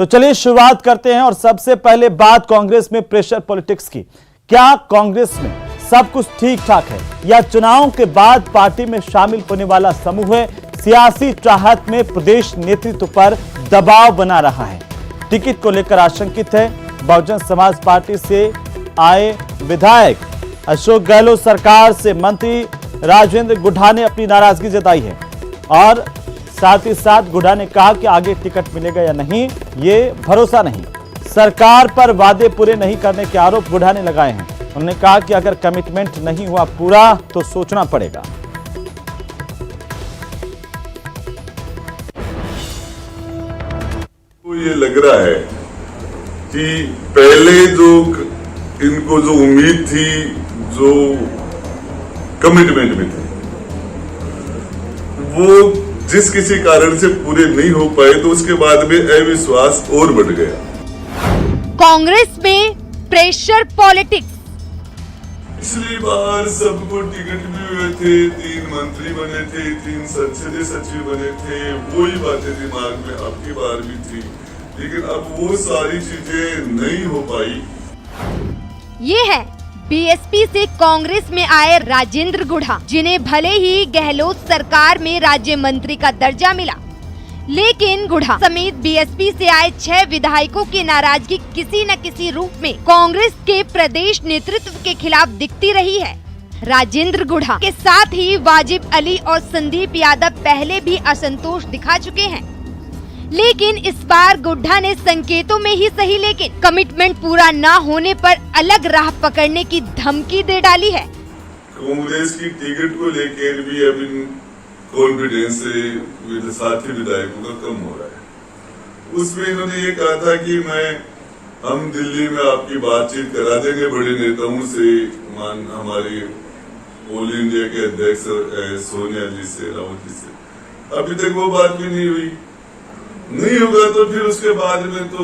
तो चलिए शुरुआत करते हैं और सबसे पहले बात कांग्रेस में प्रेशर पॉलिटिक्स की। क्या कांग्रेस में सब कुछ ठीक ठाक है या चुनाव के बाद पार्टी में शामिल होने वाला समूह सियासी चाहत में प्रदेश नेतृत्व पर दबाव बना रहा है? टिकट को लेकर आशंकित है। बहुजन समाज पार्टी से आए विधायक अशोक गहलोत सरकार से मंत्री राजेंद्र गुढ़ा ने अपनी नाराजगी जताई है और साथ ही साथ गुढ़ा ने कहा कि आगे टिकट मिलेगा या नहीं ये भरोसा नहीं। सरकार पर वादे पूरे नहीं करने के आरोप गुढ़ा ने लगाए हैं। उन्होंने कहा कि अगर कमिटमेंट नहीं हुआ पूरा तो सोचना पड़ेगा। तो ये लग रहा है कि पहले जो इनको जो उम्मीद थी, जो कमिटमेंट में थे, वो जिस किसी कारण से पूरे नहीं हो पाए तो उसके बाद में अविश्वास और बढ़ गया। कांग्रेस में प्रेशर पॉलिटिक्स। पिछली बार सबको टिकट भी हुए थे, 3 मंत्री बने थे, 3 संसदीय सचिव बने थे, वही बातें दिमाग में अब की बार भी थी, लेकिन अब वो सारी चीजें नहीं हो पाई। ये है बीएसपी से कांग्रेस में आए राजेंद्र गुढ़ा, जिन्हें भले ही गहलोत सरकार में राज्य मंत्री का दर्जा मिला, लेकिन गुढ़ा समेत बीएसपी से आए 6 विधायकों की नाराजगी किसी न किसी रूप में कांग्रेस के प्रदेश नेतृत्व के खिलाफ दिखती रही है। राजेंद्र गुढ़ा के साथ ही वाजिब अली और संदीप यादव पहले भी असंतोष दिखा चुके हैं, लेकिन इस बार गुढ़ा ने संकेतों में ही सही लेकिन कमिटमेंट पूरा न होने पर अलग राह पकड़ने की धमकी दे डाली है। कांग्रेस की टिकट को लेकर भी अब कॉन्फिडेंस साथी विधायकों का कम हो रहा है। उसमें इन्होंने ये कहा था कि हम दिल्ली में आपकी बातचीत करा देंगे बड़े नेताओं से, हमारे ऑल इंडिया के अध्यक्ष सोनिया जी से, राहुल जी से। अभी तक वो बात भी नहीं हुई। नहीं होगा तो फिर उसके बाद में तो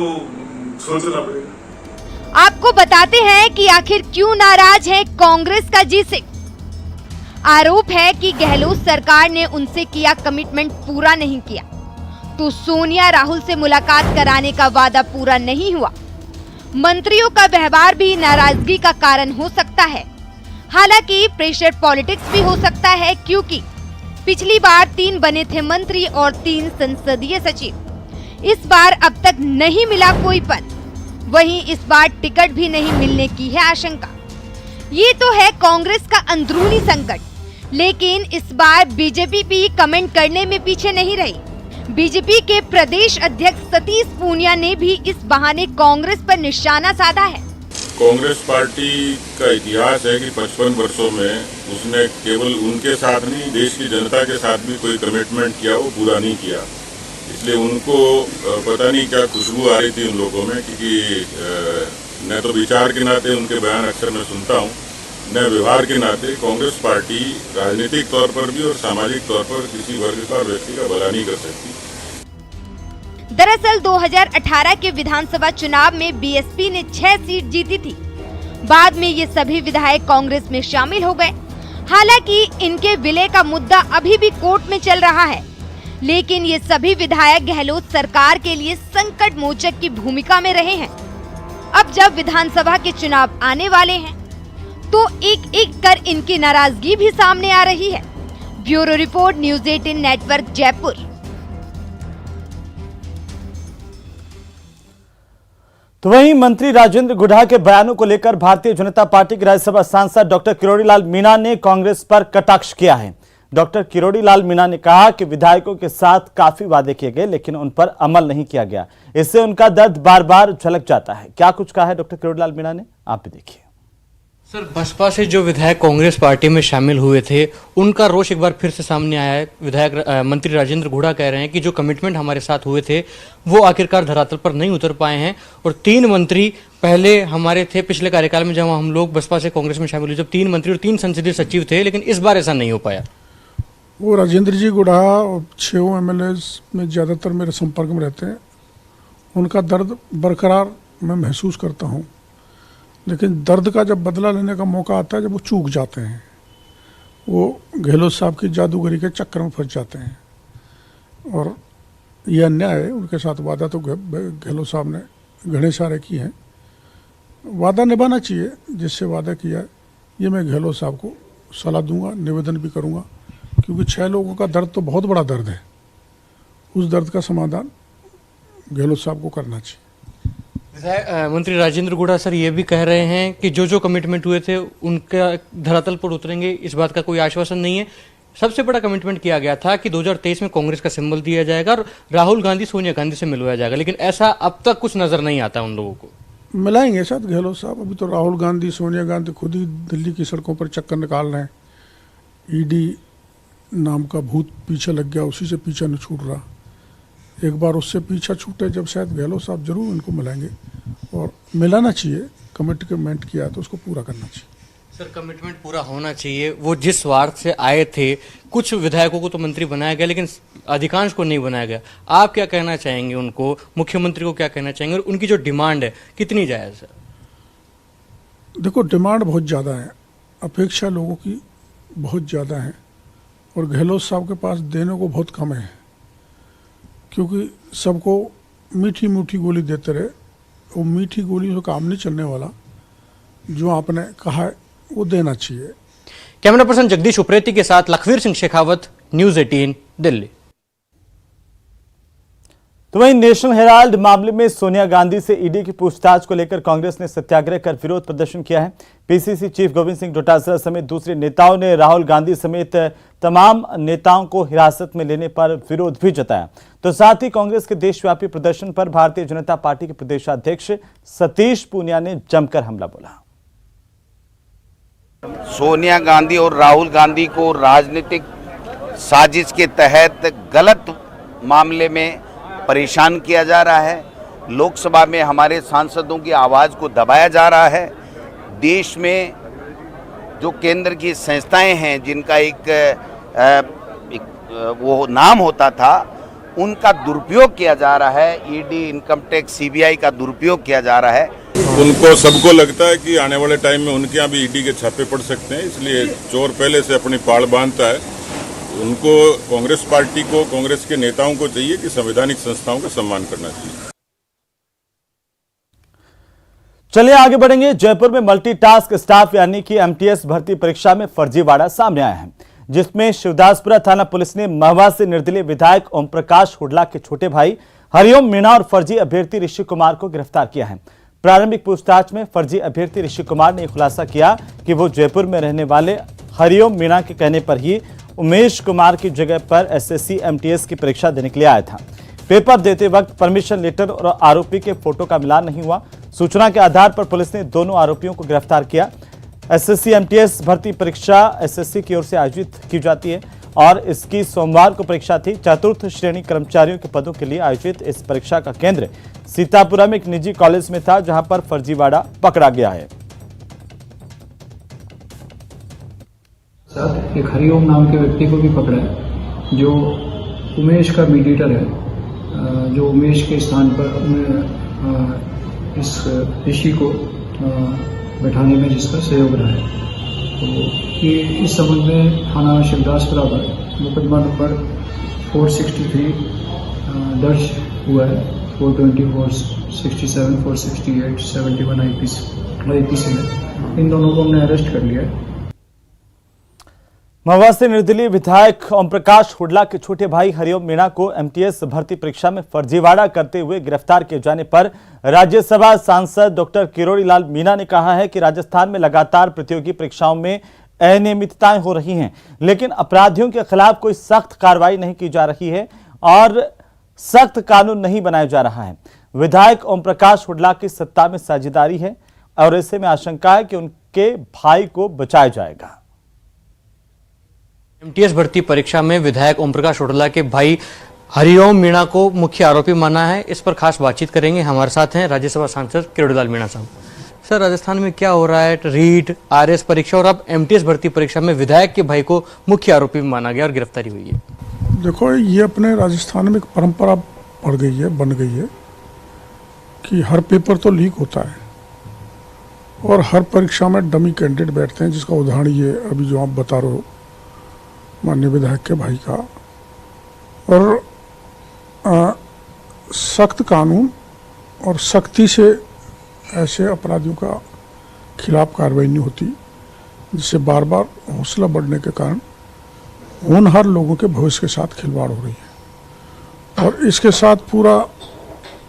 सोचना पड़ेगा। आपको बताते हैं कि आखिर क्यों नाराज है कांग्रेस का जी6। आरोप है कि गहलोत सरकार ने उनसे किया कमिटमेंट पूरा नहीं किया, तो सोनिया राहुल से मुलाकात कराने का वादा पूरा नहीं हुआ। मंत्रियों का व्यवहार भी नाराजगी का कारण हो सकता है। हालांकि प्रेशर पॉलिटिक्स भी हो सकता है, क्योंकि पिछली बार 3 बने थे मंत्री और 3 संसदीय सचिव। इस बार अब तक नहीं मिला कोई पद, वहीं इस बार टिकट भी नहीं मिलने की है आशंका। ये तो है कांग्रेस का अंदरूनी संकट, लेकिन इस बार बीजेपी भी कमेंट करने में पीछे नहीं रही। बीजेपी के प्रदेश अध्यक्ष सतीश पूनिया ने भी इस बहाने कांग्रेस पर निशाना साधा है। कांग्रेस पार्टी का इतिहास है कि 55 वर्षों में उसने केवल उनके साथ नहीं, देश की जनता के साथ भी कोई कमिटमेंट किया वो पूरा नहीं किया। इसलिए उनको पता नहीं क्या खुशबू आ रही थी उन लोगों में, क्योंकि न तो विचार के नाते उनके बयान अक्सर मैं सुनता हूँ, न व्यवहार के नाते कांग्रेस पार्टी राजनीतिक तौर पर भी और सामाजिक तौर पर किसी वर्ग का और व्यक्ति का भला नहीं कर सकती। दरअसल 2018 के विधानसभा चुनाव में बीएसपी ने 6 सीट जीती थी। बाद में ये सभी विधायक कांग्रेस में शामिल हो गए। हालांकि इनके विलय का मुद्दा अभी भी कोर्ट में चल रहा है, लेकिन ये सभी विधायक गहलोत सरकार के लिए संकट मोचक की भूमिका में रहे हैं। अब जब विधानसभा के चुनाव आने वाले हैं, तो एक एक कर इनकी नाराजगी भी सामने आ रही है। Bureau report, news 18 network, Jaipur. तो वहीं मंत्री राजेंद्र गुढ़ा के बयानों को लेकर भारतीय जनता पार्टी के राज्यसभा सांसद डॉक्टर किरोड़ी लाल मीणा ने कांग्रेस पर कटाक्ष किया है। डॉक्टर किरोड़ी लाल मीणा ने कहा कि विधायकों के साथ काफी वादे किए गए, लेकिन उन पर अमल नहीं किया गया। इससे उनका दर्द बार बार झलक जाता है। क्या कुछ कहा है डॉक्टर किरोड़ी लाल मीणा ने, आप भी देखिए। सर, बसपा से जो विधायक कांग्रेस पार्टी में शामिल हुए थे, उनका रोष एक बार फिर से सामने आया है। विधायक मंत्री राजेंद्र गुढ़ा कह रहे हैं कि जो कमिटमेंट हमारे साथ हुए थे वो आखिरकार धरातल पर नहीं उतर पाए हैं, और 3 मंत्री पहले हमारे थे पिछले कार्यकाल में जब हम लोग बसपा से कांग्रेस में शामिल हुए, जब 3 मंत्री और 3 संसदीय सचिव थे, लेकिन इस बार ऐसा नहीं हो पाया। वो राजेंद्र जी गुढ़ा 6 MLAs में ज़्यादातर मेरे संपर्क में रहते हैं। उनका दर्द बरकरार मैं महसूस करता हूँ, लेकिन दर्द का जब बदला लेने का मौका आता है, जब वो चूक जाते हैं, वो गहलोत साहब की जादूगरी के चक्कर में फंस जाते हैं। और ये अन्याय है। उनके साथ वादा तो गहलोत साहब ने घने सारे किए हैं, वादा निभाना चाहिए। जिससे वादा किया है ये मैं गहलोत साहब को सलाह दूंगा, निवेदन भी करूंगा, क्योंकि 6 लोगों का दर्द तो बहुत बड़ा दर्द है। उस दर्द का समाधान गहलोत साहब को करना चाहिए। मंत्री राजेंद्र गुड़ा सर ये भी कह रहे हैं कि जो कमिटमेंट हुए थे उनका धरातल पर उतरेंगे, इस बात का कोई आश्वासन नहीं है। सबसे बड़ा कमिटमेंट किया गया था कि 2023 में कांग्रेस का सिंबल दिया जाएगा और राहुल गांधी सोनिया गांधी से मिलवाया जाएगा, लेकिन ऐसा अब तक कुछ नजर नहीं आता उन लोगों को। मिलाएंगे साथ गहलोत साहब। अभी तो राहुल गांधी सोनिया गांधी खुद ही दिल्ली की सड़कों पर चक्कर निकाल रहे हैं। ईडी नाम का भूत पीछे लग गया, उसी से पीछा नहीं छूट रहा। एक बार उससे पीछा छूटे जब, शायद गहलोत साहब जरूर उनको मिलाएंगे और मिलाना चाहिए। कमिटमेंट किया तो उसको पूरा करना चाहिए। सर कमिटमेंट पूरा होना चाहिए। वो जिस स्वार्थ से आए थे, कुछ विधायकों को तो मंत्री बनाया गया लेकिन अधिकांश को नहीं बनाया गया। आप क्या कहना चाहेंगे उनको, मुख्यमंत्री को क्या कहना चाहेंगे, और उनकी जो डिमांड है कितनी जायज है? देखो, डिमांड बहुत ज़्यादा है, अपेक्षा लोगों की बहुत ज़्यादा है, और गहलोत साहब के पास देने को बहुत कम है, क्योंकि सबको मीठी मीठी गोली देते रहे। वो मीठी गोली से काम नहीं चलने वाला। जो आपने कहा है वो देना चाहिए। कैमरा पर्सन जगदीश उप्रेती के साथ लखवीर सिंह शेखावत, न्यूज 18 दिल्ली। तो वहीं नेशनल हेराल्ड मामले में सोनिया गांधी से ईडी की पूछताछ को लेकर कांग्रेस ने सत्याग्रह कर विरोध प्रदर्शन किया है। पीसीसी चीफ गोविंद सिंह डोटासरा समेत दूसरे नेताओं ने राहुल गांधी समेत तमाम नेताओं को हिरासत में लेने पर विरोध भी जताया। तो साथ ही कांग्रेस के देशव्यापी प्रदर्शन पर भारतीय जनता पार्टी के प्रदेशाध्यक्ष सतीश पूनिया ने जमकर हमला बोला। सोनिया गांधी और राहुल गांधी को राजनीतिक साजिश के तहत गलत मामले में परेशान किया जा रहा है। लोकसभा में हमारे सांसदों की आवाज़ को दबाया जा रहा है। देश में जो केंद्र की संस्थाएं हैं जिनका एक वो नाम होता था, उनका दुरुपयोग किया जा रहा है। ईडी, इनकम टैक्स, सीबीआई का दुरुपयोग किया जा रहा है। उनको सबको लगता है कि आने वाले टाइम में उनके यहाँ भी ईडी के छापे पड़ सकते हैं, इसलिए चोर पहले से अपनी पाड़ बांधता है। उनको, कांग्रेस पार्टी को, कांग्रेस के नेताओं को चाहिए कि संवैधानिक संस्थाओं का सम्मान करना चाहिए। चलिए आगे बढ़ेंगे। जयपुर में मल्टीटास्क स्टाफ यानी कि एमटीएस भर्ती परीक्षा में फर्जीवाड़ा सामने आया है, जिसमें शिवदासपुरा थाना पुलिस ने महवा से निर्दलीय विधायक ओम प्रकाश हुडला के छोटे भाई हरिओम मीणा और फर्जी अभ्यर्थी ऋषि कुमार को गिरफ्तार किया है। प्रारंभिक पूछताछ में फर्जी अभ्यर्थी ऋषि कुमार ने खुलासा किया कि वो जयपुर में रहने वाले हरिओम मीणा के कहने पर ही उमेश कुमार की जगह पर एसएससी एमटीएस की परीक्षा देने के लिए आया था। पेपर देते वक्त परमिशन लेटर और आरोपी के फोटो का मिलान नहीं हुआ। सूचना के आधार पर पुलिस ने दोनों आरोपियों को गिरफ्तार किया। एसएससी एमटीएस भर्ती परीक्षा एसएससी की ओर से आयोजित की जाती है और इसकी सोमवार को परीक्षा थी। चतुर्थ श्रेणी कर्मचारियों के पदों के लिए आयोजित इस परीक्षा का केंद्र सीतापुरा में एक निजी कॉलेज में था, जहां पर फर्जीवाड़ा पकड़ा गया है। साथ एक हरिओम नाम के व्यक्ति को भी पकड़ा है, जो उमेश का मीडिएटर है, जो उमेश के स्थान पर इस ऋषि को बैठाने में जिसका सहयोग रहा है। तो ये इस संबंध में थाना शिवदासपुरा पर मुकदमा नंबर 463 दर्ज हुआ है। 420, 467, 468, 71 आईपीसी में इन दोनों को हमने अरेस्ट कर लिया है। महवा से निर्दलीय विधायक ओम प्रकाश हुडला के छोटे भाई हरिओम मीणा को एमटीएस भर्ती परीक्षा में फर्जीवाड़ा करते हुए गिरफ्तार किए जाने पर राज्यसभा सांसद डॉक्टर किरोड़ी लाल मीणा ने कहा है कि राजस्थान में लगातार प्रतियोगी परीक्षाओं में अनियमितताएं हो रही हैं, लेकिन अपराधियों के खिलाफ कोई सख्त कार्रवाई नहीं की जा रही है और सख्त कानून नहीं बनाया जा रहा है। विधायक ओम प्रकाश हुडला की सत्ता में साझेदारी है और ऐसे में आशंका है कि उनके भाई को बचाया जाएगा। एमटीएस भर्ती परीक्षा में विधायक ओम प्रकाश हुडला के भाई हरिओम मीणा को मुख्य आरोपी माना है। इस पर खास बातचीत करेंगे। हमारे साथ हैं राज्यसभा सांसद किरोड़ी लाल मीणा साहब। सर, राजस्थान में क्या हो रहा है? रीट, आरएस परीक्षा और अब एमटीएस भर्ती परीक्षा में विधायक के भाई को मुख्य आरोपी माना गया और गिरफ्तारी हुई है। देखो, ये अपने राजस्थान में एक परंपरा पड़ गई है, बन गई है कि हर पेपर तो लीक होता है और हर परीक्षा में डमी कैंडिडेट बैठते हैं, जिसका उदाहरण ये अभी जो आप बता रहे हो माननीय विधायक के भाई का। और सख्त कानून और सख्ती से ऐसे अपराधियों का खिलाफ कार्रवाई नहीं होती, जिससे बार बार हौसला बढ़ने के कारण होनहार लोगों के भविष्य के साथ खिलवाड़ हो रही है। और इसके साथ पूरा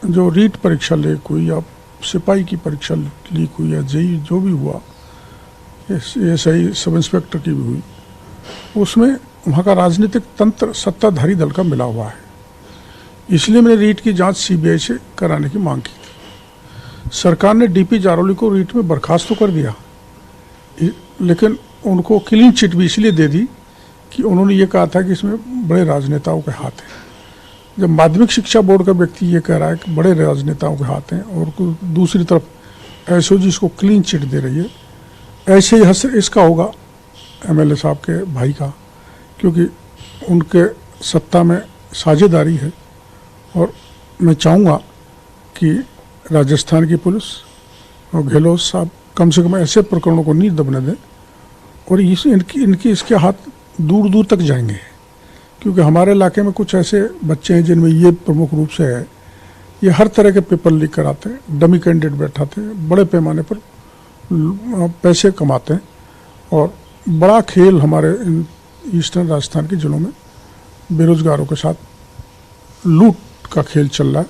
जो रीट परीक्षा लीक हुई या सिपाही की परीक्षा लीक हुई या जेई जो भी हुआ, ये सही सब इंस्पेक्टर की भी हुई, उसमें वहाँ का राजनीतिक तंत्र सत्ताधारी दल का मिला हुआ है। इसलिए मैंने रीट की जांच सीबीआई से कराने की मांग की थी। सरकार ने डीपी जारौली को रीट में बर्खास्त तो कर दिया, लेकिन उनको क्लीन चिट भी इसलिए दे दी कि उन्होंने ये कहा था कि इसमें बड़े राजनेताओं के हाथ हैं। जब माध्यमिक शिक्षा बोर्ड का व्यक्ति ये कह रहा है कि बड़े राजनेताओं के हाथ हैं और दूसरी तरफ एसओजी इसको क्लीन चिट दे रही है, ऐसे ही हसर इसका होगा एमएलए साहब के भाई का, क्योंकि उनके सत्ता में साझेदारी है। और मैं चाहूँगा कि राजस्थान की पुलिस और गहलोत साहब कम से कम ऐसे प्रकरणों को नहीं दबने दें और इनकी इसके हाथ दूर दूर तक जाएंगे, क्योंकि हमारे इलाके में कुछ ऐसे बच्चे हैं जिनमें ये प्रमुख रूप से है, ये हर तरह के पेपर लीक कराते हैं, डमी कैंडिडेट बैठाते हैं, बड़े पैमाने पर पैसे कमाते हैं और बड़ा खेल हमारे ईस्टर्न राजस्थान के जिलों में बेरोजगारों के साथ लूट का खेल चल रहा है,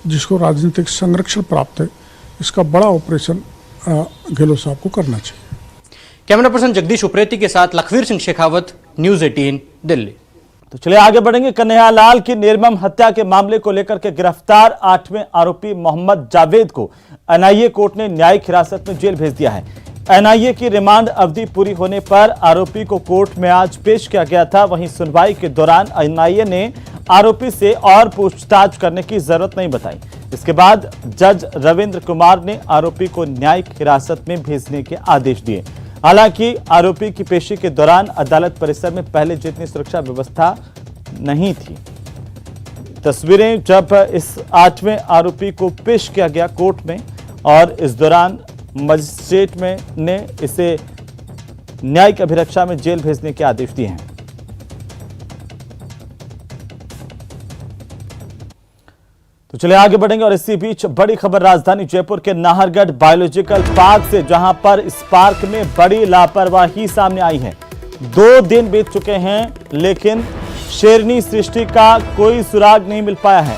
जिसको राजनीतिक संरक्षण प्राप्त है। इसका बड़ा ऑपरेशन गहलोत साहब को करना चाहिए। कैमरा पर्सन जगदीश उप्रेती के साथ लखवीर सिंह शेखावत, न्यूज़ 18 दिल्ली। तो चलिए आगे बढ़ेंगे। कन्हैयालाल की निर्मम हत्या के मामले को लेकर के गिरफ्तार 8वें आरोपी मोहम्मद जावेद को एनआईए कोर्ट ने न्यायिक हिरासत में जेल भेज दिया है। एनआईए की रिमांड अवधि पूरी होने पर आरोपी को कोर्ट में आज पेश किया गया था। वहीं सुनवाई के दौरान एनआईए ने आरोपी से और पूछताछ करने की जरूरत नहीं बताई। इसके बाद जज रविंद्र कुमार ने आरोपी को न्यायिक हिरासत में भेजने के आदेश दिए। हालांकि आरोपी की पेशी के दौरान अदालत परिसर में पहले जितनी सुरक्षा व्यवस्था नहीं थी। तस्वीरें जब इस 8वें आरोपी को पेश किया गया कोर्ट में और इस दौरान मजिस्ट्रेट ने इसे न्यायिक अभिरक्षा में जेल भेजने के आदेश दिए हैं। तो चलिए आगे बढ़ेंगे और इसी बीच बड़ी खबर राजधानी जयपुर के नाहरगढ़ बायोलॉजिकल पार्क से, जहां पर इस पार्क में बड़ी लापरवाही सामने आई है। 2 दिन बीत चुके हैं लेकिन शेरनी सृष्टि का कोई सुराग नहीं मिल पाया है।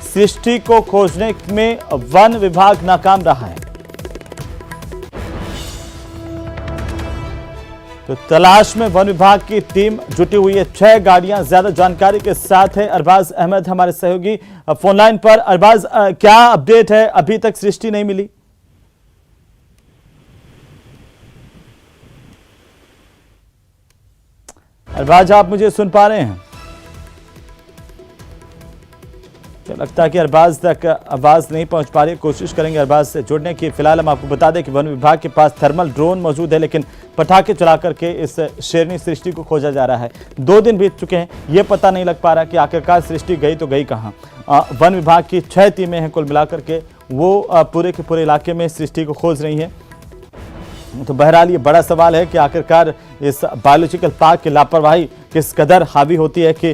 सृष्टि को खोजने में वन विभाग नाकाम रहा है। तो तलाश में वन विभाग की टीम जुटी हुई है, 6 गाड़ियां। ज्यादा जानकारी के साथ है अरबाज अहमद हमारे सहयोगी फोन लाइन पर। अरबाज, क्या अपडेट है? अभी तक सृष्टि नहीं मिली। अरबाज, आप मुझे सुन पा रहे हैं? तो लगता है कि अरबाज तक आवाज नहीं पहुंच पा रही। कोशिश करेंगे अरबाज से जुड़ने की। फिलहाल हम आपको बता दें कि वन विभाग के पास थर्मल ड्रोन मौजूद है, लेकिन पटाखे चला करके इस शेरनी सृष्टि को खोजा जा रहा है। 2 दिन बीत चुके हैं, ये पता नहीं लग पा रहा कि आखिरकार सृष्टि गई तो गई कहाँ। वन विभाग की 6 टीमें हैं कुल मिलाकर के, वो पूरे के पूरे इलाके में सृष्टि को खोज रही हैं। तो बहरहाल ये बड़ा सवाल है कि आखिरकार इस बायोलॉजिकल पार्क की लापरवाही किस कदर हावी होती है कि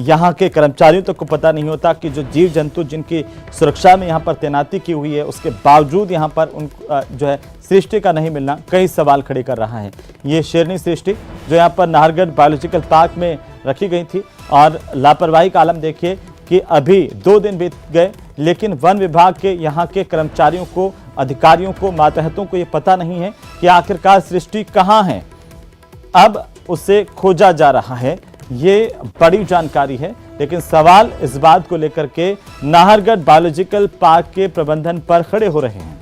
यहाँ के कर्मचारियों तक को पता नहीं होता कि जो जीव जंतु जिनकी सुरक्षा में यहाँ पर तैनाती की हुई है, उसके बावजूद यहाँ पर उन जो है सृष्टि का नहीं मिलना कई सवाल खड़े कर रहा है। ये शेरनी सृष्टि जो यहाँ पर नाहरगढ़ बायोलॉजिकल पार्क में रखी गई थी, और लापरवाही का आलम देखिए कि अभी 2 दिन बीत गए लेकिन वन विभाग के यहाँ के कर्मचारियों को, अधिकारियों को, मातहतों को ये पता नहीं है कि आखिरकार सृष्टि कहाँ है। अब उसे खोजा जा रहा है, ये बड़ी जानकारी है। लेकिन सवाल इस बात को लेकर के नाहरगढ़ बायोलॉजिकल पार्क के प्रबंधन पर खड़े हो रहे हैं।